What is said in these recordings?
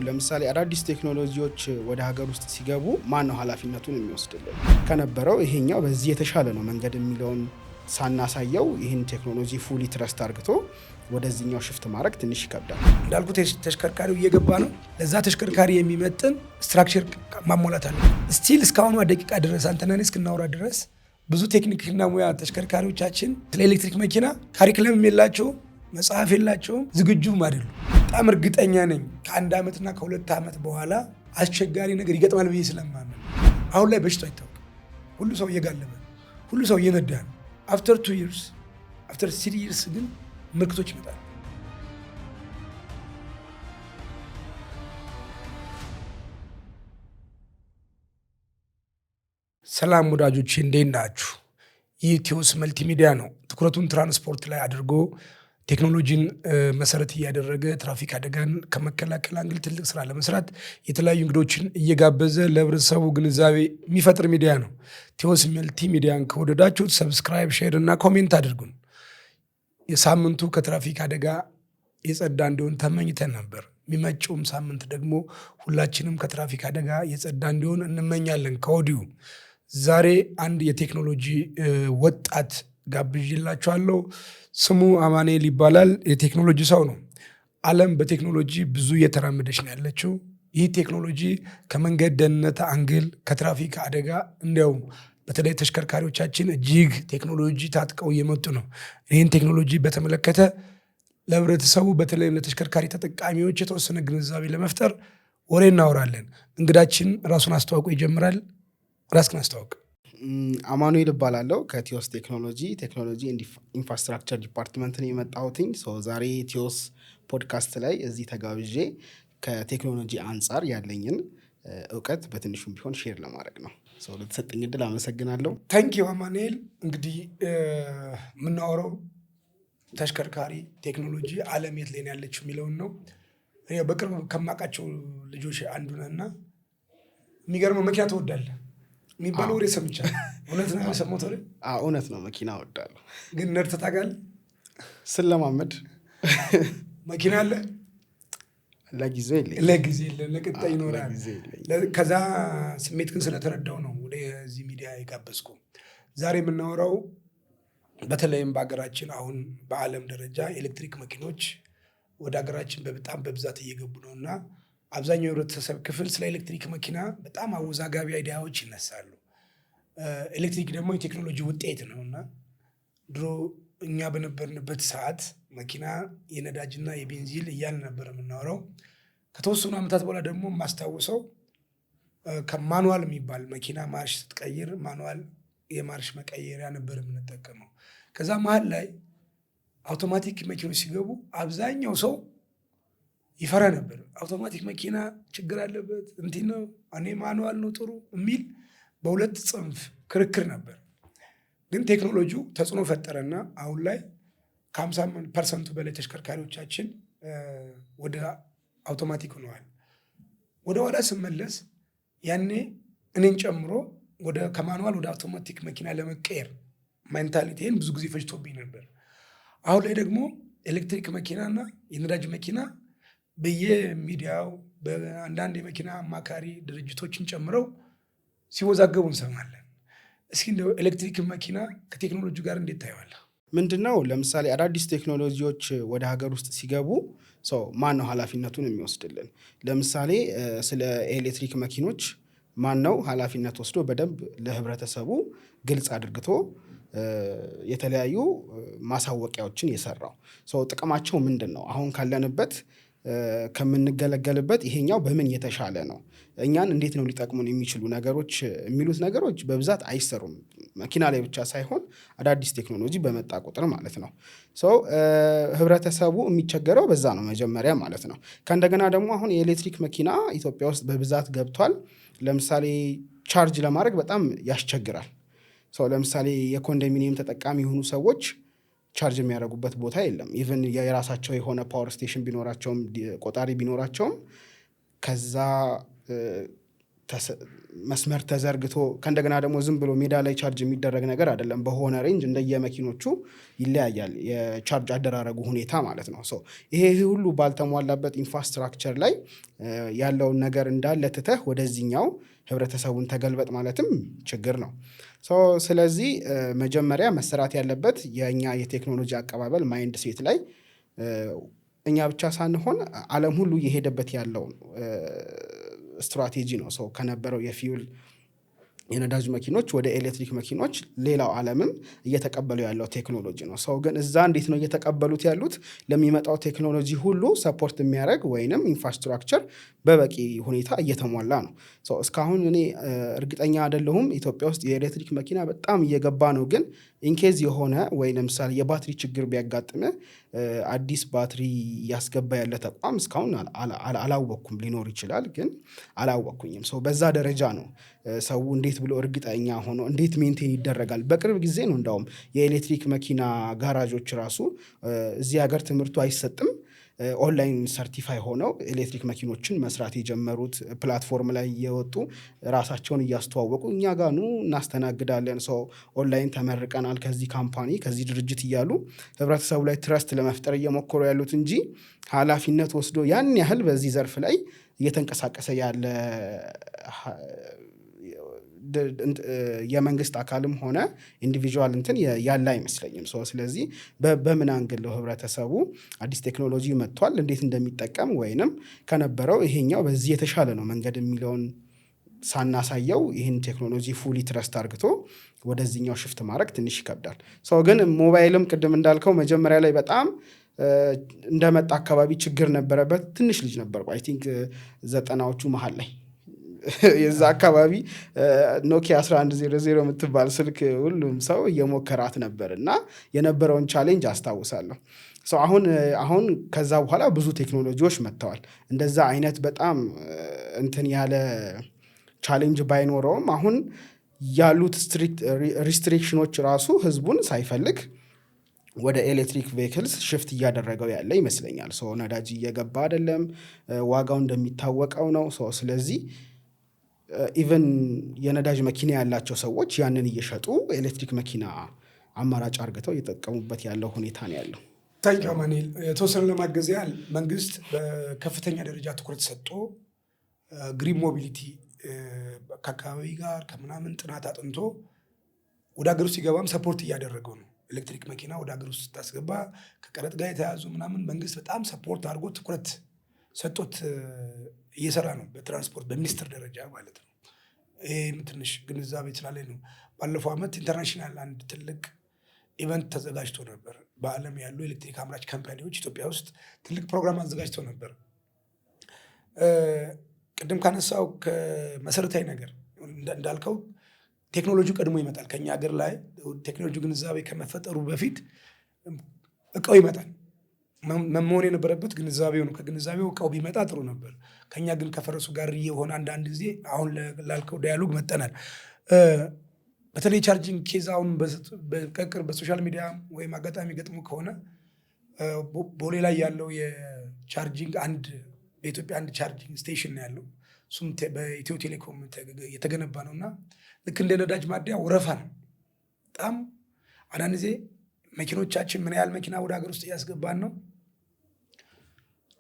ለምሳሌ አዳዲስ ቴክኖሎጂዎች ወደ ሀገር ውስጥ ሲገቡ ማን ነው ኃላፊነቱን የሚወስድልን? ከነበረው ይሄኛው በዚህ የተሻለ ነው መንገድ የሚለውን ሳናሳየው ይህን ቴክኖሎጂ ፉሊ ትረስት አርግቶ ወደዚህኛው ሽፍት ማድረግ ትንሽ ይከብዳል። እንዳልኩት ተሽከርካሪው እየገባ ነው። ለዛ ተሽከርካሪ የሚመጥን ስትራክቸር ማሟላት አለ። ስቲል እስካሁኑ ደቂቃ ድረስ አንተና እስክናወራ ድረስ ብዙ ቴክኒክና ሙያ ተሽከርካሪዎቻችን ስለ ኤሌክትሪክ መኪና ካሪክለም የላቸውም፣ መጽሐፍ የላቸውም፣ ዝግጁም አይደሉም። በጣም እርግጠኛ ነኝ ከአንድ ዓመትና ከሁለት ዓመት በኋላ አስቸጋሪ ነገር ይገጥማል ብዬ ስለማመን አሁን ላይ በሽታው አይታወቅም። ሁሉ ሰው እየጋለበ ሁሉ ሰው እየነዳ ነው። አፍተር 2 years አፍተር 3 years ግን ምልክቶች ይመጣሉ። ሰላም ወዳጆቼ እንዴት ናችሁ? ይህ ቲዮስ መልቲሚዲያ ነው። ትኩረቱን ትራንስፖርት ላይ አድርጎ ቴክኖሎጂን መሰረት እያደረገ ትራፊክ አደጋን ከመከላከል አንግል ትልቅ ስራ ለመስራት የተለያዩ እንግዶችን እየጋበዘ ለህብረተሰቡ ግንዛቤ የሚፈጥር ሚዲያ ነው። ቲዮስ መልቲሚዲያን ከወደዳችሁት ሰብስክራይብ፣ ሼር እና ኮሜንት አድርጉን። የሳምንቱ ከትራፊክ አደጋ የጸዳ እንዲሆን ተመኝተን ነበር። የሚመጪውም ሳምንት ደግሞ ሁላችንም ከትራፊክ አደጋ የጸዳ እንዲሆን እንመኛለን ከወዲሁ። ዛሬ አንድ የቴክኖሎጂ ወጣት ጋብዤላችኋለሁ። ስሙ አማኑኤል ይባላል። የቴክኖሎጂ ሰው ነው። ዓለም በቴክኖሎጂ ብዙ እየተራመደች ነው ያለችው። ይህ ቴክኖሎጂ ከመንገድ ደህንነት አንግል፣ ከትራፊክ አደጋ እንዲያውም በተለይ ተሽከርካሪዎቻችን እጅግ ቴክኖሎጂ ታጥቀው እየመጡ ነው። ይህን ቴክኖሎጂ በተመለከተ ለህብረተሰቡ በተለይም ለተሽከርካሪ ተጠቃሚዎች የተወሰነ ግንዛቤ ለመፍጠር ወሬ እናወራለን። እንግዳችን ራሱን አስተዋውቆ ይጀምራል። ራስህን አስተዋውቅ። አማኑኤል እባላለሁ። ከቲዮስ ቴክኖሎጂ ኢንፍራስትራክቸር ዲፓርትመንት ነው የመጣሁትኝ። ዛሬ ቲዮስ ፖድካስት ላይ እዚህ ተጋብዤ ከቴክኖሎጂ አንጻር ያለኝን እውቀት በትንሹም ቢሆን ሼር ለማድረግ ነው። ለተሰጠኝ ዕድል አመሰግናለሁ። ታንኪዩ አማኑኤል። እንግዲህ የምናወራው ተሽከርካሪ ቴክኖሎጂ ዓለም የት ላይ ነው ያለችው የሚለውን ነው። በቅርብ ከማውቃቸው ልጆች አንዱ ነህና የሚገርመው መኪና ትወዳለህ የሚባለው ወሬ ሰምቻለሁ። እውነት ነው የሰማሁት ወሬ? እውነት ነው። መኪና እወዳለሁ። ግን ነድተህ ታውቃለህ? ስለማመድ መኪና አለ? ለጊዜው የለኝም። ለጊዜ የለም፣ ለቀጣይ ይኖራል። ከዛ ስሜት ግን ስለተረዳው ነው ወደዚህ ሚዲያ የጋበዝኩ። ዛሬ የምናወራው በተለይም በሀገራችን አሁን በዓለም ደረጃ ኤሌክትሪክ መኪኖች ወደ ሀገራችን በጣም በብዛት እየገቡ ነው እና አብዛኛው የህብረተሰብ ክፍል ስለ ኤሌክትሪክ መኪና በጣም አወዛጋቢ አይዲያዎች ይነሳሉ። ኤሌክትሪክ ደግሞ የቴክኖሎጂ ውጤት ነው እና ድሮ እኛ በነበርንበት ሰዓት መኪና የነዳጅና የቤንዚል እያልን ነበር የምናወራው። ከተወሰኑ ዓመታት በኋላ ደግሞ የማስታውሰው ከማኑዋል የሚባል መኪና ማርሽ ስትቀይር ማኑዋል የማርሽ መቀየሪያ ነበር የምንጠቀመው። ከዛ መሀል ላይ አውቶማቲክ መኪኖች ሲገቡ አብዛኛው ሰው ይፈራ ነበር። አውቶማቲክ መኪና ችግር አለበት፣ እንዲህ ነው፣ እኔ ማኑዋል ነው ጥሩ የሚል በሁለት ጽንፍ ክርክር ነበር። ግን ቴክኖሎጂው ተጽዕኖ ፈጠረና አሁን ላይ ከ50% በላይ ተሽከርካሪዎቻችን ወደ አውቶማቲክ ሆነዋል። ወደ ኋላ ስመለስ ያኔ እኔን ጨምሮ ከማኑዋል ወደ አውቶማቲክ መኪና ለመቀየር ሜንታሊቲን ብዙ ጊዜ ፈጅቶብኝ ነበር። አሁን ላይ ደግሞ ኤሌክትሪክ መኪናና የነዳጅ መኪና በየሚዲያው በአንዳንድ የመኪና አማካሪ ድርጅቶችን ጨምረው ሲወዛገቡ እንሰማለን። እስኪ እንደው ኤሌክትሪክ መኪና ከቴክኖሎጂ ጋር እንዴት ታየዋለህ? ምንድነው ለምሳሌ አዳዲስ ቴክኖሎጂዎች ወደ ሀገር ውስጥ ሲገቡ ማን ነው ኃላፊነቱን የሚወስድልን? ለምሳሌ ስለ ኤሌክትሪክ መኪኖች ማን ነው ኃላፊነት ወስዶ በደንብ ለህብረተሰቡ ግልጽ አድርግቶ የተለያዩ ማሳወቂያዎችን የሰራው? ጥቅማቸው ምንድን ነው? አሁን ካለንበት ከምንገለገልበት ይሄኛው በምን የተሻለ ነው? እኛን እንዴት ነው ሊጠቅሙን የሚችሉ ነገሮች የሚሉት ነገሮች በብዛት አይሰሩም። መኪና ላይ ብቻ ሳይሆን አዳዲስ ቴክኖሎጂ በመጣ ቁጥር ማለት ነው። ህብረተሰቡ የሚቸገረው በዛ ነው መጀመሪያ ማለት ነው። ከእንደገና ደግሞ አሁን የኤሌክትሪክ መኪና ኢትዮጵያ ውስጥ በብዛት ገብቷል። ለምሳሌ ቻርጅ ለማድረግ በጣም ያስቸግራል። ለምሳሌ የኮንዶሚኒየም ተጠቃሚ የሆኑ ሰዎች ቻርጅ የሚያደርጉበት ቦታ የለም። ኢቨን የራሳቸው የሆነ ፓወር ስቴሽን ቢኖራቸውም ቆጣሪ ቢኖራቸውም ከዛ መስመር ተዘርግቶ ከእንደገና ደግሞ ዝም ብሎ ሜዳ ላይ ቻርጅ የሚደረግ ነገር አይደለም። በሆነ ሬንጅ እንደየመኪኖቹ ይለያያል የቻርጅ አደራረጉ ሁኔታ ማለት ነው። ይሄ ሁሉ ባልተሟላበት ኢንፍራስትራክቸር ላይ ያለውን ነገር እንዳለ ትተህ ወደዚህኛው ህብረተሰቡን ተገልበጥ ማለትም ችግር ነው። ስለዚህ መጀመሪያ መሰራት ያለበት የእኛ የቴክኖሎጂ አቀባበል ማይንድ ሴት ላይ እኛ ብቻ ሳንሆን ዓለም ሁሉ እየሄደበት ያለው ስትራቴጂ ነው። ከነበረው የፊውል የነዳጅ መኪኖች ወደ ኤሌክትሪክ መኪኖች ሌላው ዓለምም እየተቀበሉ ያለው ቴክኖሎጂ ነው። ግን እዛ እንዴት ነው እየተቀበሉት ያሉት? ለሚመጣው ቴክኖሎጂ ሁሉ ሰፖርት የሚያደርግ ወይንም ኢንፍራስትራክቸር በበቂ ሁኔታ እየተሟላ ነው። እስካሁን እኔ እርግጠኛ አይደለሁም ኢትዮጵያ ውስጥ የኤሌክትሪክ መኪና በጣም እየገባ ነው። ግን ኢንኬዝ የሆነ ወይ ለምሳሌ የባትሪ ችግር ቢያጋጥም አዲስ ባትሪ እያስገባ ያለ ተቋም እስካሁን አላወቅኩም። ሊኖር ይችላል ግን አላወቅኩኝም። በዛ ደረጃ ነው ሰው እንዴት ብሎ እርግጠኛ ሆኖ እንዴት ሜንቴን ይደረጋል? በቅርብ ጊዜ ነው እንዳውም የኤሌክትሪክ መኪና ጋራዦች ራሱ እዚህ ሀገር ትምህርቱ አይሰጥም ኦንላይን ሰርቲፋይ ሆነው ኤሌክትሪክ መኪኖችን መስራት የጀመሩት ፕላትፎርም ላይ የወጡ ራሳቸውን እያስተዋወቁ እኛ ጋር ኑ እናስተናግዳለን፣ ኦንላይን ተመርቀናል ከዚህ ካምፓኒ ከዚህ ድርጅት እያሉ ህብረተሰቡ ላይ ትረስት ለመፍጠር እየሞከሩ ያሉት እንጂ ኃላፊነት ወስዶ ያን ያህል በዚህ ዘርፍ ላይ እየተንቀሳቀሰ ያለ የመንግስት አካልም ሆነ ኢንዲቪዥዋል እንትን ያለ አይመስለኝም። ስለዚህ በምን አንግለው ህብረተሰቡ አዲስ ቴክኖሎጂ መጥቷል እንዴት እንደሚጠቀም ወይንም ከነበረው ይሄኛው በዚህ የተሻለ ነው መንገድ የሚለውን ሳናሳየው ይህን ቴክኖሎጂ ፉሊ ትረስት አርግቶ ወደዚህኛው ሽፍት ማድረግ ትንሽ ይከብዳል። ግን ሞባይልም ቅድም እንዳልከው መጀመሪያ ላይ በጣም እንደመጣ አካባቢ ችግር ነበረበት። ትንሽ ልጅ ነበርኩ አይ ቲንክ 90ዎቹ መሀል ላይ የዛ አካባቢ ኖኪያ 1100 የምትባል ስልክ ሁሉም ሰው እየሞከራት ነበር እና የነበረውን ቻሌንጅ አስታውሳለሁ። አሁን ከዛ በኋላ ብዙ ቴክኖሎጂዎች መጥተዋል። እንደዛ አይነት በጣም እንትን ያለ ቻሌንጅ ባይኖረውም አሁን ያሉት ስትሪክት ሪስትሪክሽኖች ራሱ ህዝቡን ሳይፈልግ ወደ ኤሌክትሪክ ቬሂክልስ ሽፍት እያደረገው ያለ ይመስለኛል። ነዳጅ እየገባ አይደለም፣ ዋጋው እንደሚታወቀው ነው። ስለዚህ ኢቨን የነዳጅ መኪና ያላቸው ሰዎች ያንን እየሸጡ ኤሌክትሪክ መኪና አማራጭ አርግተው እየተጠቀሙበት ያለው ሁኔታ ነው ያለው። ታንኪ ማኑኤል፣ የተወሰነ ለማገዝ ያህል መንግስት በከፍተኛ ደረጃ ትኩረት ሰጥቶ ግሪን ሞቢሊቲ ከአካባቢ ጋር ከምናምን ጥናት አጥንቶ ወደ ሀገር ውስጥ ሲገባም ሰፖርት እያደረገው ነው። ኤሌክትሪክ መኪና ወደ ሀገር ውስጥ ስታስገባ ከቀረጥ ጋር የተያዙ ምናምን መንግስት በጣም ሰፖርት አድርጎ ትኩረት ሰጥቶት እየሰራ ነው፣ በትራንስፖርት በሚኒስትር ደረጃ ማለት ነው። ይህም ትንሽ ግንዛቤ ስላለኝ ነው። ባለፈው ዓመት ኢንተርናሽናል አንድ ትልቅ ኢቨንት ተዘጋጅቶ ነበር። በዓለም ያሉ ኤሌክትሪክ አምራች ካምፓኒዎች ኢትዮጵያ ውስጥ ትልቅ ፕሮግራም አዘጋጅቶ ነበር። ቅድም ካነሳው ከመሰረታዊ ነገር እንዳልከው ቴክኖሎጂ ቀድሞ ይመጣል። ከኛ ሀገር ላይ ቴክኖሎጂ ግንዛቤ ከመፈጠሩ በፊት እቃው ይመጣል። መሆን የነበረበት ግንዛቤው ነው። ከግንዛቤው እቃው ቢመጣ ጥሩ ነበር። ከኛ ግን ከፈረሱ ጋር የሆነ አንዳንድ ጊዜ አሁን ላልከው ዳያሎግ መጠናል። በተለይ ቻርጂንግ ኬዝ አሁን በሶሻል ሚዲያ ወይም አጋጣሚ ገጥሞ ከሆነ ቦሌ ላይ ያለው የቻርጂንግ በኢትዮጵያ አንድ ቻርጂንግ ስቴሽን ነው ያለው። እሱም በኢትዮ ቴሌኮም የተገነባ ነው እና ልክ እንደ ነዳጅ ማደያ ወረፋ ነው። በጣም አንዳንድ ጊዜ መኪኖቻችን ምን ያህል መኪና ወደ ሀገር ውስጥ እያስገባን ነው?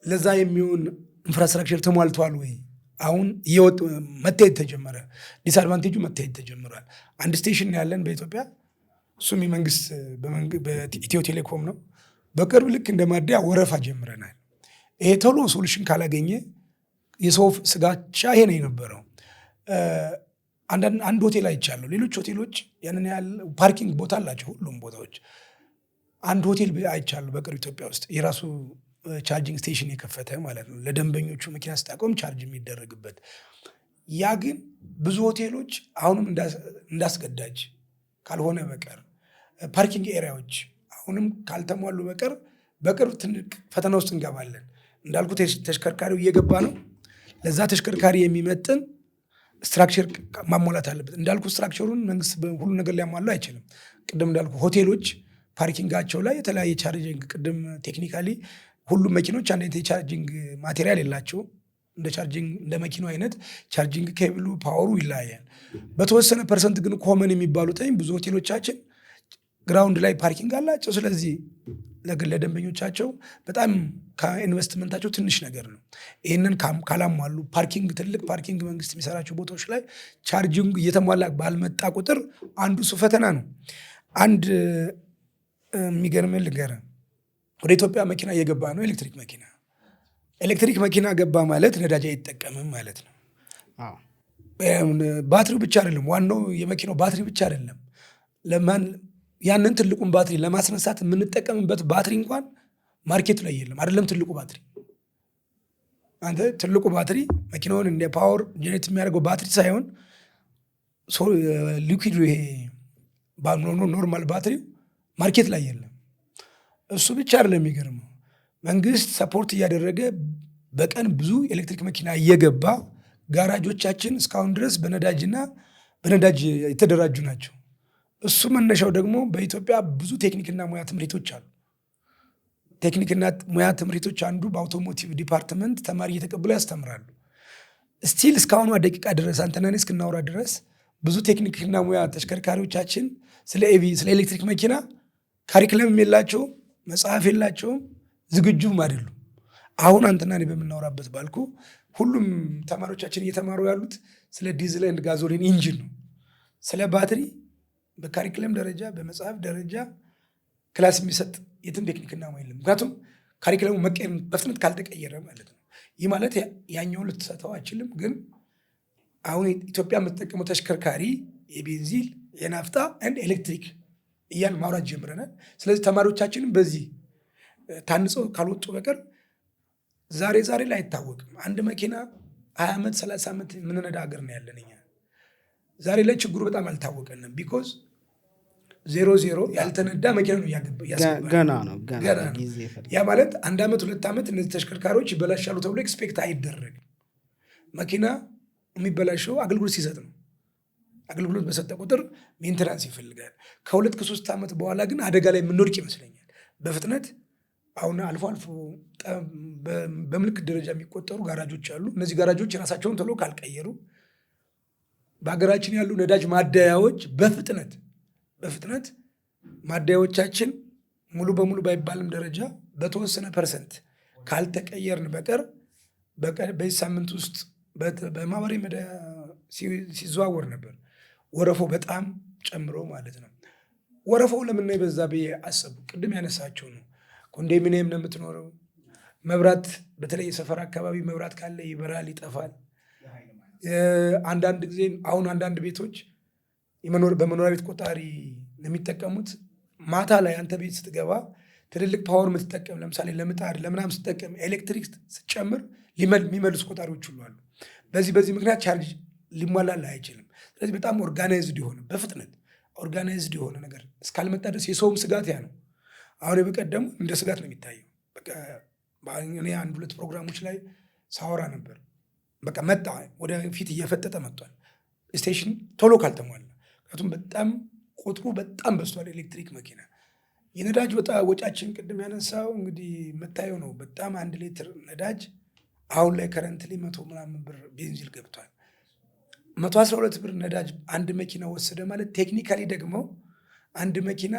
ለዛ የሚሆን ኢንፍራስትራክቸር ተሟልተዋል ወይ? አሁን እየወጡ መታየት ተጀመረ። ዲስአድቫንቴጁ መታየት ተጀምሯል። አንድ ስቴሽን ያለን በኢትዮጵያ እሱም የመንግስት በኢትዮ ቴሌኮም ነው። በቅርብ ልክ እንደ ማደያ ወረፋ ጀምረናል። ይሄ ቶሎ ሶሉሽን ካላገኘ የሰው ስጋቻ ይሄ ነው የነበረው። አንድ ሆቴል አይቻለሁ። ሌሎች ሆቴሎች ያንን ያህል ፓርኪንግ ቦታ አላቸው። ሁሉም ቦታዎች አንድ ሆቴል አይቻለሁ በቅርብ ኢትዮጵያ ውስጥ የራሱ ቻርጂንግ ስቴሽን የከፈተ ማለት ነው። ለደንበኞቹ መኪና ስታቆም ቻርጅ የሚደረግበት። ያ ግን ብዙ ሆቴሎች አሁንም እንዳስገዳጅ ካልሆነ በቀር ፓርኪንግ ኤሪያዎች አሁንም ካልተሟሉ በቀር በቅርብ ትልቅ ፈተና ውስጥ እንገባለን። እንዳልኩ ተሽከርካሪው እየገባ ነው። ለዛ ተሽከርካሪ የሚመጥን ስትራክቸር ማሟላት አለበት። እንዳልኩ ስትራክቸሩን መንግስት ሁሉ ነገር ሊያሟሉ አይችልም። ቅድም እንዳልኩ ሆቴሎች ፓርኪንጋቸው ላይ የተለያየ ቻርጂንግ ቅድም ቴክኒካሊ ሁሉም መኪኖች አንድ የቻርጂንግ ማቴሪያል የላቸውም። እንደ መኪናው አይነት ቻርጂንግ ኬብሉ ፓወሩ ይለያያል። በተወሰነ ፐርሰንት ግን ኮመን የሚባሉት ብዙ ሆቴሎቻችን ግራውንድ ላይ ፓርኪንግ አላቸው። ስለዚህ ለደንበኞቻቸው በጣም ከኢንቨስትመንታቸው ትንሽ ነገር ነው። ይህንን ካላሟሉ ፓርኪንግ፣ ትልቅ ፓርኪንግ መንግስት የሚሰራቸው ቦታዎች ላይ ቻርጂንግ እየተሟላ ባልመጣ ቁጥር አንዱ እሱ ፈተና ነው። አንድ የሚገርም ልንገርህ፣ ወደ ኢትዮጵያ መኪና እየገባ ነው። ኤሌክትሪክ መኪና ገባ ማለት ነዳጅ አይጠቀምም ማለት ነው። ባትሪው ብቻ አይደለም ዋናው፣ የመኪናው ባትሪ ብቻ አይደለም። ያንን ትልቁን ባትሪ ለማስነሳት የምንጠቀምበት ባትሪ እንኳን ማርኬቱ ላይ የለም። አይደለም ትልቁ ባትሪ፣ አንተ ትልቁ ባትሪ መኪናውን እንደ ፓወር ጀኔሬት የሚያደርገው ባትሪ ሳይሆን ሊኩዊድ፣ ይሄ ኖርማል ባትሪው ማርኬት ላይ የለም። እሱ ብቻ አይደለም የሚገርመው፣ መንግስት ሰፖርት እያደረገ በቀን ብዙ ኤሌክትሪክ መኪና እየገባ ጋራጆቻችን እስካሁን ድረስ በነዳጅ የተደራጁ ናቸው። እሱ መነሻው ደግሞ በኢትዮጵያ ብዙ ቴክኒክና ሙያ ትምህርቶች አሉ። ቴክኒክና ሙያ ትምህርቶች አንዱ በአውቶሞቲቭ ዲፓርትመንት ተማሪ እየተቀብሎ ያስተምራሉ። ስቲል እስካሁኗ ደቂቃ ድረስ አንተና እኔ እስክናወራ ድረስ ብዙ ቴክኒክና ሙያ ተሽከርካሪዎቻችን ስለ ኤሌክትሪክ መኪና ካሪክለም የላቸውም፣ መጽሐፍ የላቸውም፣ ዝግጁም አይደሉም። አሁን አንተና እኔ በምናወራበት ባልኩ ሁሉም ተማሪዎቻችን እየተማሩ ያሉት ስለ ዲዝል ኤንድ ጋዞሊን ኢንጂን ነው። ስለ ባትሪ በካሪክለም ደረጃ በመጽሐፍ ደረጃ ክላስ የሚሰጥ የትም ቴክኒክና ሙያ የለም። ምክንያቱም ካሪክለሙ መቀየር በፍጥነት ካልተቀየረ ማለት ነው። ይህ ማለት ያኛውን ልትሰተው አይችልም። ግን አሁን ኢትዮጵያ የምትጠቀመው ተሽከርካሪ የቤንዚል፣ የናፍጣ ኤንድ ኤሌክትሪክ እያን ማውራት ጀምረናል። ስለዚህ ተማሪዎቻችንም በዚህ ታንጸው ካልወጡ በቀር ዛሬ ላይ አይታወቅም። አንድ መኪና 20 ዓመት 30 ዓመት የምንነዳ ሀገር ነው ያለን እኛ። ዛሬ ላይ ችግሩ በጣም አልታወቀንም። ቢኮዝ 0 ያልተነዳ መኪና ነው ገና ነው። ያ ማለት 1 ዓመት 2 ዓመት እነዚህ ተሽከርካሪዎች ይበላሻሉ ተብሎ ኤክስፔክት አይደረግም። መኪና የሚበላሸው አገልግሎት ሲሰጥ ነው። አገልግሎት በሰጠ ቁጥር ሜንቴናንስ ይፈልጋል። ከ2 ከ3 ዓመት በኋላ ግን አደጋ ላይ የምንወድቅ ይመስለኛል በፍጥነት። አሁን አልፎ በምልክት ደረጃ የሚቆጠሩ ጋራጆች አሉ። እነዚህ ጋራጆች የራሳቸውን ቶሎ ካልቀየሩ በሀገራችን ያሉ ነዳጅ ማደያዎች በፍጥነት ማደያዎቻችን ሙሉ በሙሉ ባይባልም ደረጃ በተወሰነ ፐርሰንት ካልተቀየርን በቀር በዚህ ሳምንት ውስጥ በማህበራዊ ሚዲያ ሲዘዋወር ነበር። ወረፋው በጣም ጨምሮ ማለት ነው። ወረፋው ለምን የበዛ ብዬ አሰቡ። ቅድም ያነሳቸው ነው። ኮንዶሚኒየም ነው የምትኖረው። መብራት በተለይ የሰፈር አካባቢ መብራት ካለ ይበራል፣ ይጠፋል። አንዳንድ ጊዜ አሁን አንዳንድ ቤቶች በመኖሪያ ቤት ቆጣሪ የሚጠቀሙት ማታ ላይ አንተ ቤት ስትገባ ትልልቅ ፓወር የምትጠቀም ለምሳሌ ለምጣድ ለምናም ስትጠቀም ኤሌክትሪክ ስትጨምር የሚመልሱ ቆጣሪዎች ሁሉ አሉ። በዚህ ምክንያት ቻርጅ ሊሟላልህ አይችልም። ስለዚህ በጣም ኦርጋናይዝድ የሆነ በፍጥነት ኦርጋናይዝድ የሆነ ነገር እስካልመጣ ድረስ የሰውም ስጋት ያ ነው። አሁን የበቀደሙ እንደ ስጋት ነው የሚታየው። እኔ 1-2 ፕሮግራሞች ላይ ሳወራ ነበር። በቃ መጣ ወደፊት እየፈጠጠ መጥቷል ስቴሽን ቶሎ ካልተሟላ። ምክንያቱም በጣም ቁጥሩ በጣም በዝቷል። ኤሌክትሪክ መኪና የነዳጅ ወጫችን ቅድም ያነሳው እንግዲህ የምታየው ነው። በጣም 1 ሊትር ነዳጅ አሁን ላይ ከረንትሊ 100 ምናምን ብር ቤንዚል ገብቷል። 112 ብር ነዳጅ አንድ መኪና ወሰደ ማለት ቴክኒካሊ ደግሞ አንድ መኪና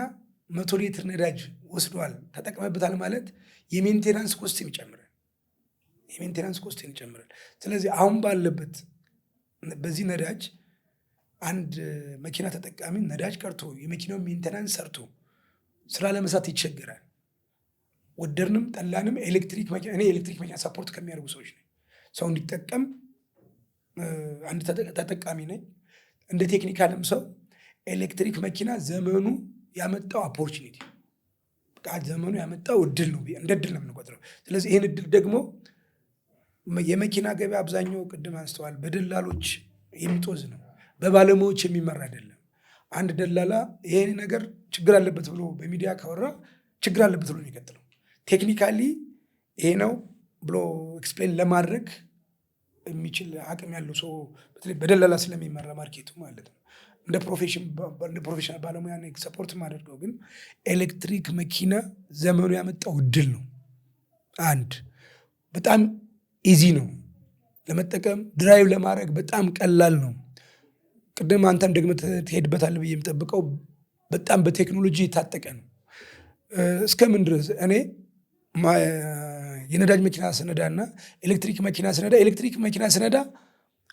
100 ሊትር ነዳጅ ወስዷል ተጠቅመበታል ማለት የሜንቴናንስ ኮስትን ይጨምራል። ስለዚህ አሁን ባለበት በዚህ ነዳጅ አንድ መኪና ተጠቃሚ ነዳጅ ቀርቶ የመኪናው ሜንቴናንስ ሰርቶ ስራ ለመስራት ይቸገራል። ወደድንም ጠላንም እኔ ኤሌክትሪክ መኪና ሰፖርት ከሚያደርጉ ሰዎች ነኝ። ሰው እንዲጠቀም አንድ ተጠቃሚ ነኝ። እንደ ቴክኒካልም ሰው ኤሌክትሪክ መኪና ዘመኑ ያመጣው ኦፖርቹኒቲ ዘመኑ ያመጣው እድል ነው፣ እንደ እድል ነው የምንቆጥረው። ስለዚህ ይህን እድል ደግሞ የመኪና ገበያ አብዛኛው ቅድም አንስተዋል በደላሎች የሚጦዝ ነው፣ በባለሙያዎች የሚመራ አይደለም። አንድ ደላላ ይሄን ነገር ችግር አለበት ብሎ በሚዲያ ካወራ ችግር አለበት ብሎ የሚቀጥለው ቴክኒካሊ ይሄ ነው ብሎ ኤክስፕሌን ለማድረግ የሚችል አቅም ያለው ሰው በተለይ በደላላ ስለሚመራ ማርኬቱ ማለት ነው። እንደ ፕሮፌሽናል ባለሙያ ሰፖርት ማደርገው ግን ኤሌክትሪክ መኪና ዘመኑ ያመጣው እድል ነው። አንድ በጣም ኢዚ ነው። ለመጠቀም ድራይቭ ለማድረግ በጣም ቀላል ነው። ቅድም አንተም ደግመህ ትሄድበታለህ ብዬ የምጠብቀው በጣም በቴክኖሎጂ የታጠቀ ነው። እስከምን ድረስ እኔ የነዳጅ መኪና ስነዳ እና ኤሌክትሪክ መኪና ስነዳ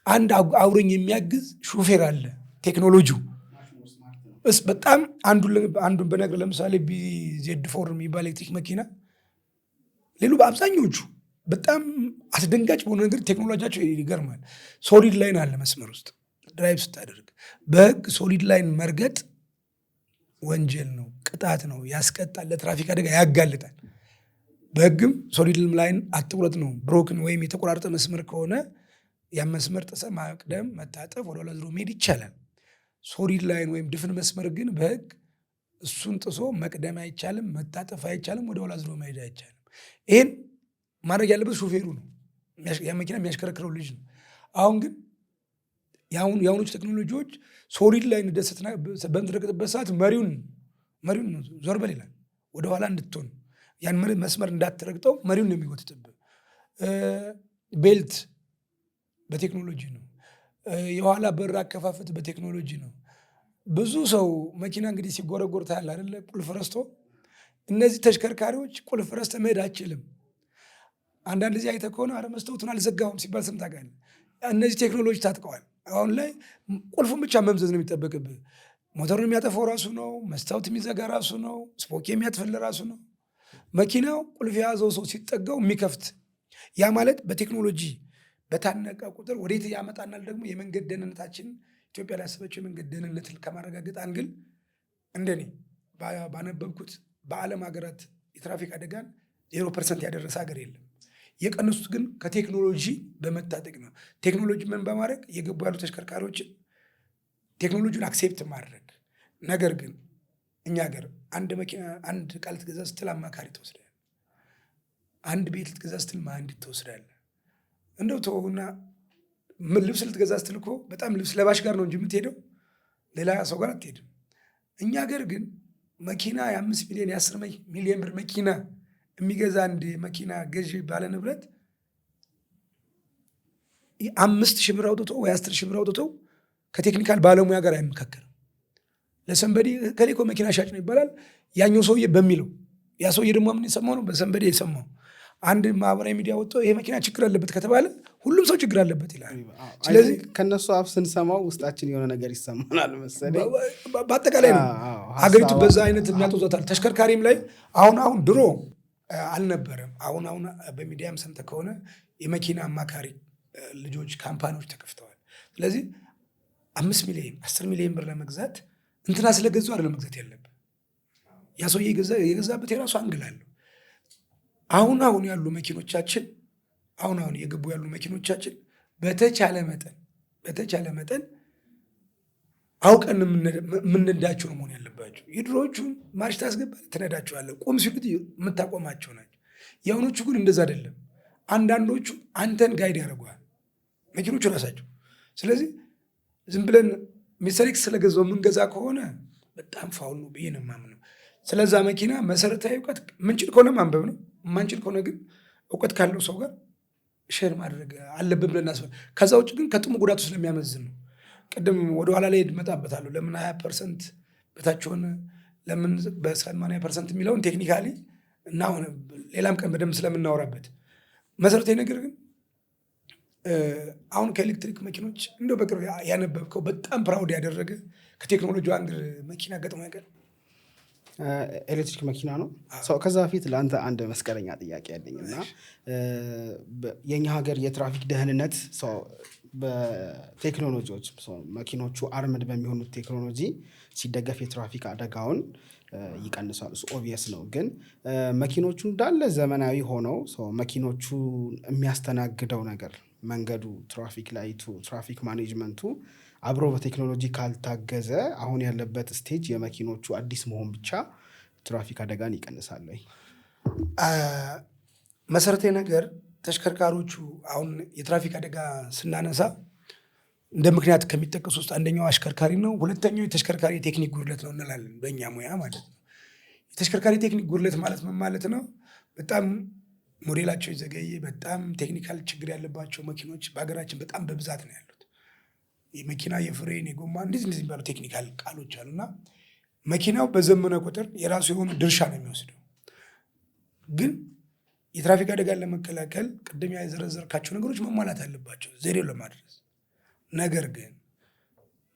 አንድ አብሮኝ የሚያግዝ ሹፌር አለ። ቴክኖሎጂው በጣም አንዱን በነገር ለምሳሌ BZ4 የሚባል ኤሌክትሪክ መኪና ሌሉ በአብዛኞቹ በጣም አስደንጋጭ በሆነ ነገር ቴክኖሎጂያቸው ይገርማል። ሶሊድ ላይን አለ መስመር ውስጥ ድራይቭ ስታደርግ በህግ ሶሊድ ላይን መርገጥ ወንጀል ነው፣ ቅጣት ነው፣ ያስቀጣል፣ ለትራፊክ አደጋ ያጋልጣል። በህግም ሶሊድ ላይን አትቁረጥ ነው። ብሮክን ወይም የተቆራረጠ መስመር ከሆነ ያ መስመር ጥሰህ ማቅደም፣ መታጠፍ፣ ወደኋላ ዞሮ መሄድ ይቻላል። ሶሊድ ላይን ወይም ድፍን መስመር ግን በህግ እሱን ጥሶ መቅደም አይቻልም፣ መታጠፍ አይቻልም፣ ወደኋላ ዞሮ መሄድ አይቻልም። ይህን ማድረግ ያለበት ሾፌሩ ነው፣ ያ መኪና የሚያሽከረክረው ልጅ ነው። አሁን ግን የአሁኖቹ ቴክኖሎጂዎች ሶሊድ ላይን በምትረግጥበት ሰዓት መሪውን ዞር በል ይላል፣ ወደኋላ እንድትሆን ያን መስመር እንዳትረግጠው መሪውን ነው የሚጎትትብህ። ቤልት በቴክኖሎጂ ነው። የኋላ በር አከፋፈት በቴክኖሎጂ ነው። ብዙ ሰው መኪና እንግዲህ ሲጎረጎር ታያለህ አይደለ? ቁልፍ ረስቶ። እነዚህ ተሽከርካሪዎች ቁልፍ ረስተህ መሄድ አችልም። አንዳንድ ጊዜ አይተህ ከሆነ ኧረ መስታወቱን አልዘጋሁም ሲባል ሰምተህ ታውቃለህ። እነዚህ ቴክኖሎጂ ታጥቀዋል። አሁን ላይ ቁልፉን ብቻ መምዘዝ ነው የሚጠበቅብህ። ሞተሩን የሚያጠፋው ራሱ ነው። መስታወት የሚዘጋ ራሱ ነው። ስፖኪ የሚያጥፍልህ ራሱ ነው። መኪናው ቁልፍ የያዘው ሰው ሲጠጋው የሚከፍት ያ ማለት በቴክኖሎጂ በታነቀ ቁጥር ወዴት ያመጣናል? ደግሞ የመንገድ ደህንነታችን ኢትዮጵያ ላይ ያሰበችው የመንገድ ደህንነትን ከማረጋገጥ አንግል እንደኔ ባነበብኩት በዓለም ሀገራት የትራፊክ አደጋን 0% ያደረሰ ሀገር የለም። የቀነሱት ግን ከቴክኖሎጂ በመታጠቅ ነው። ቴክኖሎጂ ምን በማድረግ የገቡ ያሉ ተሽከርካሪዎችን ቴክኖሎጂውን አክሴፕት ማድረግ። ነገር ግን እኛ ሀገር አንድ መኪና አንድ ዕቃ ልትገዛ ስትል አማካሪ ትወስዳለህ። አንድ ቤት ልትገዛ ስትል መሀንዲስ ትወስዳለህ። እንደው ተወውና ልብስ ልትገዛ ስትል እኮ በጣም ልብስ ለባሽ ጋር ነው እንጂ የምትሄደው ሌላ ሰው ጋር አትሄድም። እኛ ሀገር ግን መኪና የ5 ሚሊዮን የ10 ሚሊዮን ብር መኪና የሚገዛ አንድ መኪና ገዢ ባለ ንብረት 5,000 ብር አውጥቶ ወይ 10,000 ብር አውጥቶ ከቴክኒካል ባለሙያ ጋር አይመካከርም። ለሰንበዴ ከሌኮ መኪና ሻጭ ነው ይባላል። ያኛው ሰውዬ በሚለው ያ ሰውዬ ደግሞ ምን የሰማው ነው? በሰንበዴ የሰማው። አንድ ማህበራዊ ሚዲያ ወጥቶ ይሄ መኪና ችግር አለበት ከተባለ ሁሉም ሰው ችግር አለበት ይላል። ስለዚህ ከነሱ አፍ ስንሰማው ውስጣችን የሆነ ነገር ይሰማናል መሰለኝ። በአጠቃላይ ነው ሀገሪቱ በዛ አይነት የሚያጦዛታል። ተሽከርካሪም ላይ አሁን ድሮ አልነበረም። አሁን በሚዲያም ሰምተህ ከሆነ የመኪና አማካሪ ልጆች ካምፓኒዎች ተከፍተዋል። ስለዚህ 5 ሚሊዮን 10 ሚሊዮን ብር ለመግዛት እንትና ስለገዙ አይደለም መግዛት ያለብህ። ያ ሰውዬ የገዛበት የራሱ አንግል አለው። አሁን ያሉ መኪኖቻችን አሁን የገቡ ያሉ መኪኖቻችን በተቻለ መጠን አውቀን የምንነዳቸው ነው መሆን ያለባቸው። የድሮዎቹን ማርሽ ታስገባለህ፣ ትነዳቸዋለህ። ቁም ሲሉት የምታቆማቸው ናቸው። የአሁኖቹ ግን እንደዛ አይደለም። አንዳንዶቹ አንተን ጋይድ ያደርገዋል መኪኖቹ ራሳቸው። ስለዚህ ዝም ብለን ሚስተር ኤክስ ስለገዛው የምንገዛ ከሆነ በጣም ፋውል ነው ብዬ ነው የማምነው። ስለዛ መኪና መሰረታዊ እውቀት ምንችል ከሆነ ማንበብ ነው። የማንችል ከሆነ ግን እውቀት ካለው ሰው ጋር ሼር ማድረግ አለብን ብለን እናስበ። ከዛ ውጭ ግን ከጥሙ ጉዳቱ ስለሚያመዝን ነው። ቅድም ወደኋላ ላይ እመጣበታለሁ። ለምን 20% በታች ሆነ፣ ለምን በ80% የሚለውን ቴክኒካሊ እና ሆነ ሌላም ቀን በደንብ ስለምናወራበት መሰረታዊ ነገር ግን አሁን ከኤሌክትሪክ መኪኖች እንደው በቅርብ ያነበብከው በጣም ፕራውድ ያደረገ ከቴክኖሎጂ አንግል መኪና ገጥሞ ያውቃል? ኤሌክትሪክ መኪና ነው። ከዛ በፊት ለአንተ አንድ መስቀለኛ ጥያቄ ያለኝ እና የኛ ሀገር የትራፊክ ደህንነት በቴክኖሎጂዎች መኪኖቹ አርምድ በሚሆኑት ቴክኖሎጂ ሲደገፍ የትራፊክ አደጋውን ይቀንሳል። እሱ ኦብቪየስ ነው። ግን መኪኖቹ እንዳለ ዘመናዊ ሆነው መኪኖቹ የሚያስተናግደው ነገር መንገዱ፣ ትራፊክ ላይቱ፣ ትራፊክ ማኔጅመንቱ አብሮ በቴክኖሎጂ ካልታገዘ አሁን ያለበት ስቴጅ የመኪኖቹ አዲስ መሆን ብቻ ትራፊክ አደጋን ይቀንሳል። መሰረታዊ ነገር ተሽከርካሪዎቹ አሁን የትራፊክ አደጋ ስናነሳ እንደ ምክንያት ከሚጠቀሱ ውስጥ አንደኛው አሽከርካሪ ነው። ሁለተኛው የተሽከርካሪ የቴክኒክ ጉድለት ነው እንላለን በእኛ ሙያ ማለት ነው። የተሽከርካሪ ቴክኒክ ጉድለት ማለት ምን ማለት ነው? በጣም ሞዴላቸው የዘገየ በጣም ቴክኒካል ችግር ያለባቸው መኪኖች በሀገራችን በጣም በብዛት ነው ያሉት። የመኪና የፍሬን የጎማ እንደዚህ የሚባሉ ቴክኒካል ቃሎች አሉና መኪናው በዘመነ ቁጥር የራሱ የሆነ ድርሻ ነው የሚወስደው። ግን የትራፊክ አደጋን ለመከላከል ቅድም የዘረዘርካቸው ነገሮች መሟላት አለባቸው ዜሮ ለማድረስ። ነገር ግን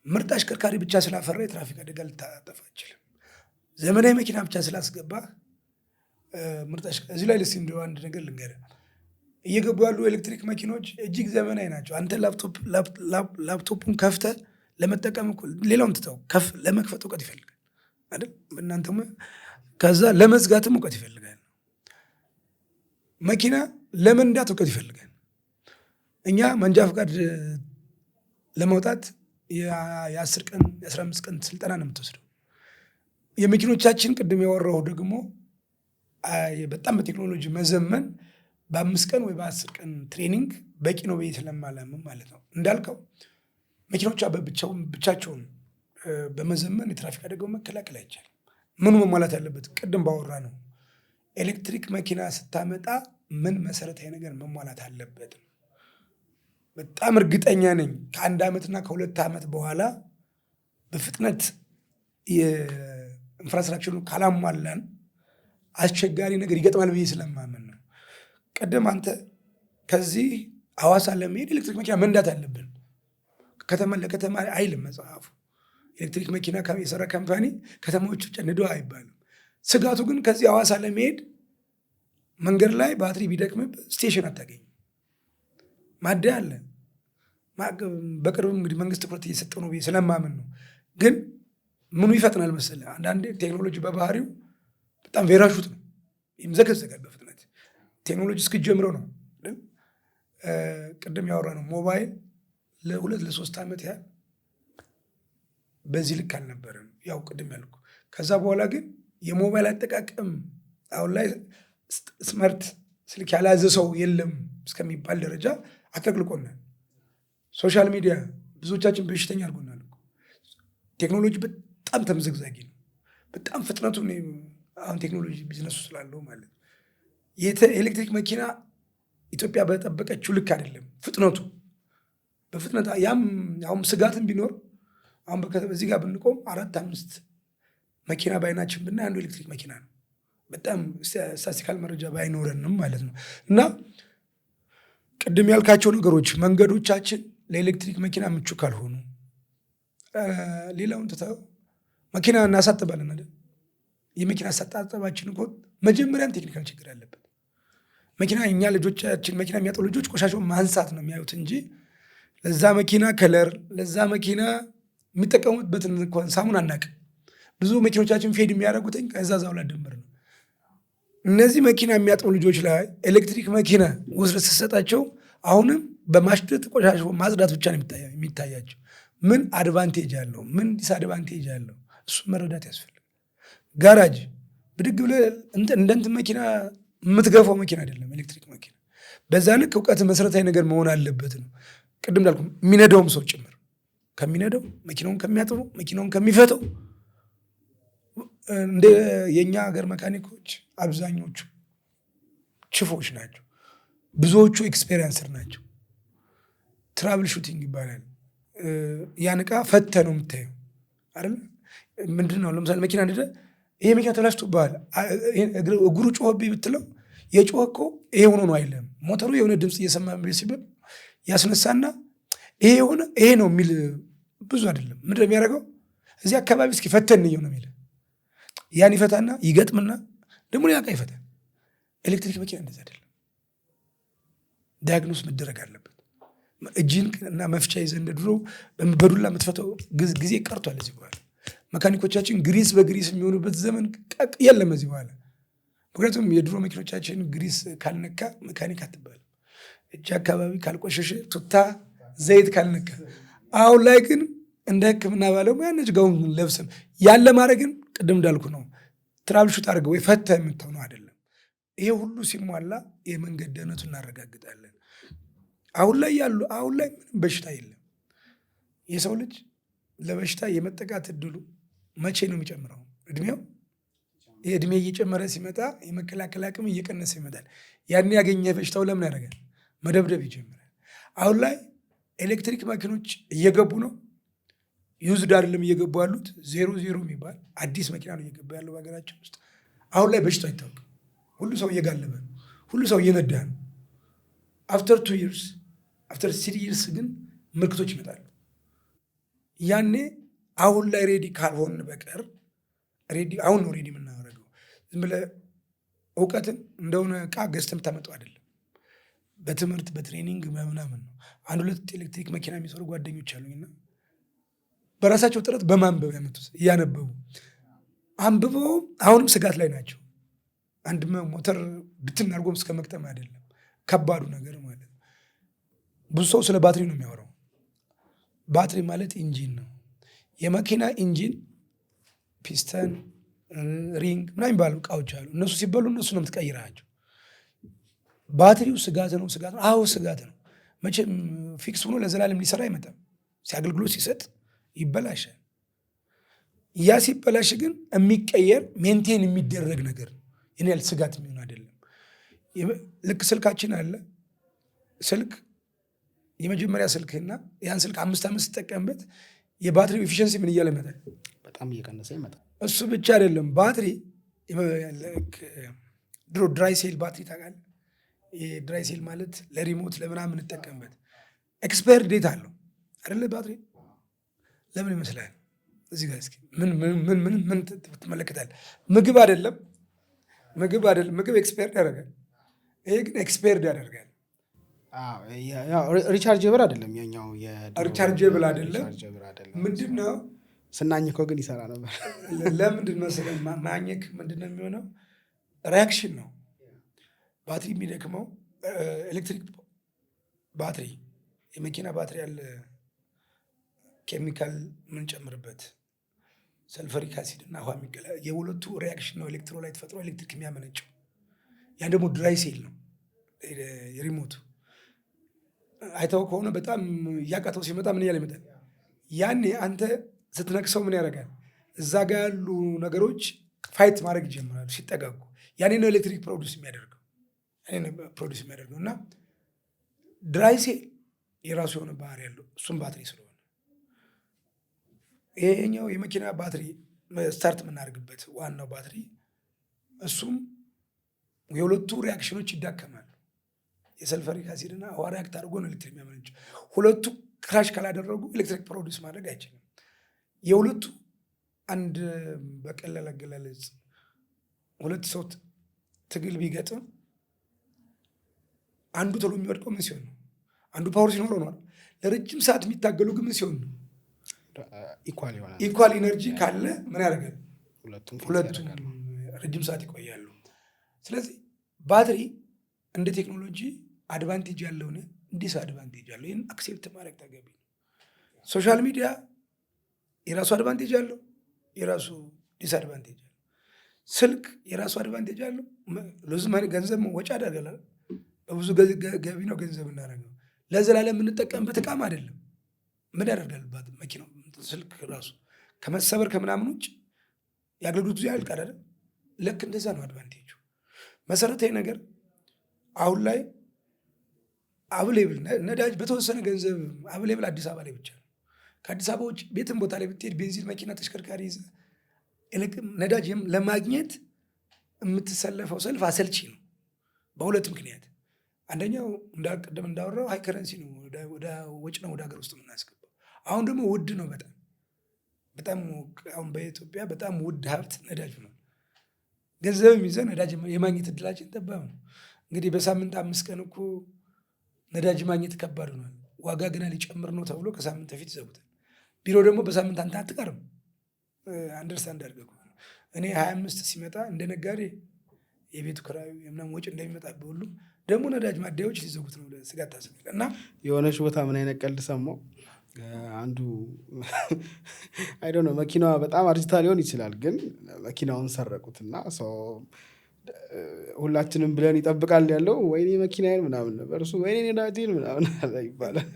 ምርጥ አሽከርካሪ ብቻ ስላፈራ የትራፊክ አደጋ ልታጠፋ አይችልም። ዘመናዊ መኪና ብቻ ስላስገባህ ምርጥ አሽከርካሪ እዚህ ላይ ልስ እንደው አንድ ነገር ልንገርህ። እየገቡ ያሉ ኤሌክትሪክ መኪኖች እጅግ ዘመናዊ ናቸው። አንተ ላፕቶፑን ከፍተህ ለመጠቀም ሌላውን ትተው ለመክፈት እውቀት ይፈልጋል አይደል? በእናንተም ከዛ ለመዝጋትም እውቀት ይፈልጋል። መኪና ለመንዳት እውቀት ይፈልጋል። እኛ መንጃ ፈቃድ ለመውጣት የ10 ቀን የ15 ቀን ስልጠና ነው የምትወስደው። የመኪኖቻችን ቅድም ያወራሁ ደግሞ በጣም በቴክኖሎጂ መዘመን በ5 ቀን ወይ በ10 ቀን ትሬኒንግ በቂ ነው ብዬ ስለማላምን ማለት ነው። እንዳልከው መኪኖቿ ብቻቸውን በመዘመን የትራፊክ አደጋው መከላከል አይቻልም። ምኑ መሟላት ያለበት ቅድም ባወራ ነው። ኤሌክትሪክ መኪና ስታመጣ ምን መሰረታዊ ነገር መሟላት አለበት? በጣም እርግጠኛ ነኝ ከ1 ዓመትና ከ2 ዓመት በኋላ በፍጥነት የኢንፍራስትራክቸሩን ካላሟላን አስቸጋሪ ነገር ይገጥማል ብዬ ስለማመን ነው። ቀደም አንተ ከዚህ ሐዋሳ ለመሄድ ኤሌክትሪክ መኪና መንዳት አለብን። ከተማ ለከተማ አይልም መጽሐፉ። ኤሌክትሪክ መኪና የሰራ ካምፓኒ ከተማዎች ውጭ ንዶ አይባልም። ስጋቱ ግን ከዚህ ሐዋሳ ለመሄድ መንገድ ላይ ባትሪ ቢደክምብህ ስቴሽን አታገኝም። ማደያ አለ። በቅርብ እንግዲህ መንግስት ትኩረት እየሰጠው ነው ብዬ ስለማምን ነው። ግን ምኑ ይፈጥናል መሰለህ? አንዳንዴ ቴክኖሎጂ በባህሪው በጣም ቬራሹት ነው፣ ይምዘገዘጋል በፍጥነት ቴክኖሎጂ እስክጀምረው ነው። ቅድም ያወራ ነው ሞባይል ለ2-3 ዓመት ያህል በዚህ ልክ አልነበረም። ያው ቅድም ያልኩ ከዛ በኋላ ግን የሞባይል አጠቃቀም አሁን ላይ ስማርት ስልክ ያላዘ ሰው የለም እስከሚባል ደረጃ አጠቅልቆናል። ሶሻል ሚዲያ ብዙዎቻችን በሽተኛ አድርጎናል። ቴክኖሎጂ በጣም ተምዘግዛጊ ነው። በጣም ፍጥነቱ አሁን ቴክኖሎጂ ቢዝነሱ ስላለው ማለት የኤሌክትሪክ መኪና ኢትዮጵያ በጠበቀችው ልክ አይደለም ፍጥነቱ። በፍጥነት ያም አሁን ስጋትን ቢኖር አሁን በዚህ ጋር ብንቆም 4-5 መኪና ባይናችን ብናይ አንዱ ኤሌክትሪክ መኪና ነው። በጣም ስታቲስቲካል መረጃ ባይኖረንም ማለት ነው። እና ቅድም ያልካቸው ነገሮች መንገዶቻችን ለኤሌክትሪክ መኪና ምቹ ካልሆኑ ሌላውን ትተው መኪና እናሳጥባለን አይደል? የመኪና አሳጣጠባችን እኮ መጀመሪያም ቴክኒካል ችግር አለበት። መኪና እኛ ልጆቻችን መኪና የሚያጠው ልጆች ቆሻሻውን ማንሳት ነው የሚያዩት እንጂ ለዛ መኪና ከለር ለዛ መኪና የሚጠቀሙበትን እንኳን ሳሙን አናውቅም። ብዙ መኪኖቻችን ፌድ የሚያደርጉትኝ ከዛዛው ላይ ድምር ነው። እነዚህ መኪና የሚያጠው ልጆች ላይ ኤሌክትሪክ መኪና ወስደህ ስትሰጣቸው አሁንም በማሽተት ቆሻሻ ማጽዳት ብቻ ነው የሚታያቸው። ምን አድቫንቴጅ አለው? ምን ዲስአድቫንቴጅ አለው? እሱ መረዳት ያስፈልጋል። ጋራጅ ብድግ ብለህ እንደንት መኪና የምትገፋው መኪና አይደለም ኤሌክትሪክ መኪና። በዛ ልክ እውቀት መሰረታዊ ነገር መሆን አለበት ነው። ቅድም እንዳልኩ የሚነዳውም ሰው ጭምር ከሚነዳው መኪናውን ከሚያጥሩ መኪናውን ከሚፈተው እንደ የኛ ሀገር መካኒኮች አብዛኞቹ ችፎች ናቸው። ብዙዎቹ ኤክስፔሪንሰር ናቸው። ትራብል ሹቲንግ ይባላል። ያን ዕቃ ፈተ ነው የምታየው አይደል? ምንድን ነው ለምሳሌ መኪና እንደ ይሄ መኪና ተላሽቶብሃል እግሩ ጮኸብኝ ብትለው የጮኸ እኮ ይሄ ሆኖ ነው አይለም። ሞተሩ የሆነ ድምፅ እየሰማ ሲብል ያስነሳና ይሄ የሆነ ይሄ ነው የሚል ብዙ አይደለም። ምንድን ነው የሚያደርገው? እዚህ አካባቢ እስኪ ፈተን ነው የሚል ያን ይፈታና ይገጥምና ደግሞ ሌላ ዕቃ ይፈታል። ኤሌክትሪክ መኪና እንደዛ አይደለም። ዲያግኖስ መደረግ አለበት። እጅን እና መፍቻ ይዘህ እንደ ድሮ በዱላ የምትፈተው ጊዜ ቀርቷል። እዚህ በኋላ መካኒኮቻችን ግሪስ በግሪስ የሚሆኑበት ዘመን የለም እዚህ በኋላ። ምክንያቱም የድሮ መኪኖቻችን ግሪስ ካልነካ መካኒክ አትባልም። እጅ አካባቢ ካልቆሸሸ ቱታ ዘይት ካልነካ። አሁን ላይ ግን እንደ ሕክምና ባለሙያ ነጭ ጋውን ለብሰን ያለ ማድረግን ቅድም እንዳልኩ ነው። ትራብል ሹት አድርገው ወይ ፈተህ የምትሆነው አይደለም። ይሄ ሁሉ ሲሟላ የመንገድ ደህንነቱ እናረጋግጣለን። አሁን ላይ ምንም በሽታ የለም። የሰው ልጅ ለበሽታ የመጠቃት እድሉ መቼ ነው የሚጨምረው? እድሜው የእድሜ እየጨመረ ሲመጣ የመከላከል አቅም እየቀነሰ ይመጣል። ያን ያገኘ በሽታው ለምን ያደርጋል? መደብደብ ይጀምራል። አሁን ላይ ኤሌክትሪክ መኪኖች እየገቡ ነው። ዩዝድ አይደለም እየገቡ ያሉት፣ 00 የሚባል አዲስ መኪና ነው እየገባ ያለው በሀገራችን ውስጥ። አሁን ላይ በሽታው አይታወቅም። ሁሉ ሰው እየጋለበ ነው። ሁሉ ሰው እየነዳ ነው። አፍተር 2 years አፍተር 3 years ግን ምልክቶች ይመጣሉ። ያኔ አሁን ላይ ሬዲ ካልሆን በቀር አሁን ነው ሬዲ የምናደርገው። ዝም ብለህ እውቀትን እንደሆነ ዕቃ ገዝተህ የምታመጣው አይደለም። በትምህርት በትሬኒንግ በምናምን ነው። 1-2 ኤሌክትሪክ መኪና የሚሰሩ ጓደኞች አሉኝና በራሳቸው ጥረት በማንበብ ያመጡት እያነበቡ አንብበው አሁንም ስጋት ላይ ናቸው። አንድ ሞተር ብትን አድርጎም እስከ መቅጠም አይደለም ከባዱ ነገር ማለት ነው። ብዙ ሰው ስለ ባትሪ ነው የሚያወራው። ባትሪ ማለት ኢንጂን ነው። የመኪና ኢንጂን ፒስተን፣ ሪንግ ምናምን የሚባሉ እቃዎች አሉ። እነሱ ሲበሉ እነሱ ነው የምትቀይራቸው። ባትሪው ስጋት ነው። አዎ ስጋት ነው። መቼም ፊክስ ሆኖ ለዘላለም ሊሰራ አይመጣም። አገልግሎት ሲሰጥ ይበላሻል። ያ ሲበላሽ ግን የሚቀየር ሜንቴን የሚደረግ ነገር ነው። ይህን ያህል ስጋት የሚሆን አይደለም። ልክ ስልካችን አለ። ስልክ የመጀመሪያ ስልክና ያን ስልክ 5 ዓመት ስትጠቀምበት የባትሪው ኤፊሽንሲ ምን እያለ ይመጣል? በጣም እየቀነሰ ይመጣል። እሱ ብቻ አይደለም። ባትሪ ድሮ ድራይ ሴል ባትሪ ታውቃለህ? ድራይ ሴል ማለት ለሪሞት ለምናምን እንጠቀምበት ኤክስፓየር ዴት አለው አይደለ? ባትሪ ለምን ይመስላል? እዚህ ጋር እስኪ ምን ትመለከታለህ? ምግብ አይደለም ምግብ ኤክስፓየርድ ያደርጋል። ይሄ ግን ኤክስፓየርድ ያደርጋል። ሪቻርጀብል አይደለም። ያኛው ሪቻርጀብል አይደለም። ምንድን ነው ስናኝከው ግን ይሰራ ነበር። ለምንድን መሰለህ ማኘክ ምንድን ነው የሚሆነው? ሪያክሽን ነው። ባትሪ የሚደክመው ኤሌክትሪክ ባትሪ የመኪና ባትሪ ያለ ኬሚካል ምንጨምርበት ሰልፈሪክ አሲድ እና ውሃ የሁለቱ ሪያክሽን ነው ኤሌክትሮላይት ፈጥሮ ኤሌክትሪክ የሚያመነጨው። ያን ደግሞ ድራይ ሴል ነው የሪሞቱ። አይተው ከሆነ በጣም እያቃተው ሲመጣ ምን እያለ ይመጣል? ያኔ አንተ ስትነክሰው ምን ያደርጋል? እዛ ጋር ያሉ ነገሮች ፋይት ማድረግ ይጀምራሉ ሲጠጋጉ። ያኔ ነው ኤሌክትሪክ ፕሮዲስ የሚያደርገው እና ድራይ ሴል የራሱ የሆነ ባህሪ ያለው እሱም ባትሪ ስለሆነ ይሄኛው የመኪና ባትሪ ስታርት የምናደርግበት ዋናው ባትሪ እሱም የሁለቱ ሪያክሽኖች ይዳከማሉ። የሰልፈሪክ አሲድና ውሃ ሪያክት አድርጎ ነው ኤሌክትሪክ የሚያመነጨው። ሁለቱ ክራሽ ካላደረጉ ኤሌክትሪክ ፕሮዲስ ማድረግ አይችልም። የሁለቱ አንድ በቀላል አገላለጽ 2 ሰው ትግል ቢገጥም አንዱ ቶሎ የሚወድቀው ምን ሲሆን ነው? አንዱ ፓወር ሲኖረው ነው። ለረጅም ሰዓት የሚታገሉ ግን ምን ሲሆን ነው? ኢኳል ኢነርጂ ካለ ምን ያደርጋል? ሁለቱም ረጅም ሰዓት ይቆያሉ። ስለዚህ ባትሪ እንደ ቴክኖሎጂ አድቫንቴጅ ያለውን ዲስ አድቫንቴጅ ያለው ይህን አክሴፕት ማድረግ ተገቢ ነው። ሶሻል ሚዲያ የራሱ አድቫንቴጅ አለው፣ የራሱ ዲስ አድቫንቴጅ አለው። ስልክ የራሱ አድቫንቴጅ አለው። ገንዘብ ወጪ አደርጋል፣ በብዙ ገቢ ነው ገንዘብ እናደርገው። ለዘላለም የምንጠቀምበት እቃም አይደለም። ምን ያደርጋል መኪናው? ስልክ ራሱ ከመሰበር ከምናምን ውጭ የአገልግሎት ጊዜ ያልቃል አይደል? ልክ እንደዛ ነው አድቫንቴጁ። መሰረታዊ ነገር አሁን ላይ አብሌብል ነዳጅ በተወሰነ ገንዘብ አብሌብል አዲስ አበባ ላይ ብቻ ነው። ከአዲስ አበባ ውጭ ቤትም ቦታ ላይ ብትሄድ ቤንዚን መኪና ተሽከርካሪ ይዘህ ነዳጅ ለማግኘት የምትሰለፈው ሰልፍ አሰልቺ ነው በሁለት ምክንያት። አንደኛው ቅድም እንዳወራው ሃይ ከረንሲ ነው፣ ወጪ ነው ወደ ሀገር ውስጥ የምናስገባው። አሁን ደግሞ ውድ ነው በጣም አሁን በኢትዮጵያ በጣም ውድ ሀብት ነዳጅ ነው። ገንዘብም ይዘህ ነዳጅ የማግኘት እድላችን ጠባብ ነው። እንግዲህ በሳምንት 5 ቀን እኮ ነዳጅ ማግኘት ከባድ ሆኗል። ዋጋ ገና ሊጨምር ነው ተብሎ ከሳምንት በፊት ይዘጉታል። ቢሮ ደግሞ በሳምንት አንተ አትቀርም። አንደርስታንድ አድርገህ እኔ 25 ሲመጣ እንደ ነጋዴ የቤቱ ክራዩ የምናምን ወጪ እንደሚመጣብህ ሁሉ ደግሞ ነዳጅ ማደያዎች ሊዘጉት ነው። ስጋት ታስባለህ። እና የሆነች ቦታ ምን አይነት ቀልድ ሰማሁ። አንዱ አይ ዶንት ኖ መኪናዋ በጣም አርጅታ ሊሆን ይችላል፣ ግን መኪናውን ሰረቁትና ሰው ሁላችንም ብለን ይጠብቃል ያለው ወይኔ መኪናዬን ምናምን ነበር፣ እሱ ወይኔ ነዳጄን ምናምን ይባላል።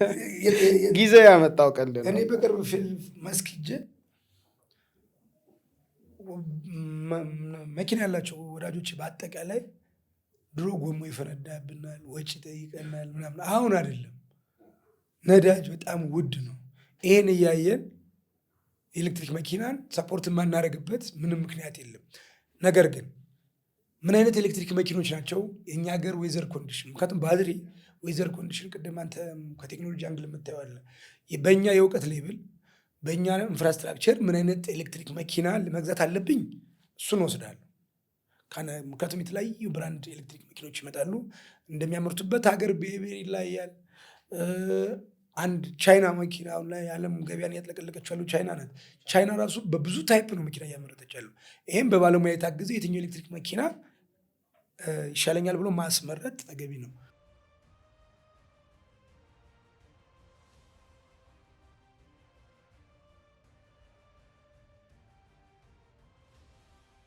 ጊዜ ያመጣው ቀልድ ነው። እኔ በቅርብ ፊልም መስክ ሂጄ መኪና ያላቸው ወዳጆች በአጠቃላይ ድሮ ጎሞ ይፈነዳብናል፣ ወጪ ጠይቀናል ምናምን። አሁን አይደለም፣ ነዳጅ በጣም ውድ ነው። ይሄን እያየን ኤሌክትሪክ መኪናን ሰፖርት የማናደርግበት ምንም ምክንያት የለም። ነገር ግን ምን አይነት ኤሌክትሪክ መኪኖች ናቸው የእኛ ሀገር ዌዘር ኮንዲሽን፣ ምክንያቱም ባትሪ ዌዘር ኮንዲሽን ቅድም አንተ ከቴክኖሎጂ አንግል የምታየዋለ በእኛ የእውቀት ሌብል በእኛ ኢንፍራስትራክቸር ምን አይነት ኤሌክትሪክ መኪና መግዛት አለብኝ እሱን ወስዳለሁ። ምክንያቱም የተለያዩ ብራንድ ኤሌክትሪክ መኪኖች ይመጣሉ። እንደሚያመርቱበት ሀገር ብሔር ይለያያል። አንድ ቻይና መኪና አሁን ላይ የዓለም ገበያን እያጥለቀለቀች ያለው ቻይና ናት። ቻይና ራሱ በብዙ ታይፕ ነው መኪና እያመረተች ያለው። ይህም በባለሙያ የታገዘ የትኛው ኤሌክትሪክ መኪና ይሻለኛል ብሎ ማስመረጥ ተገቢ ነው።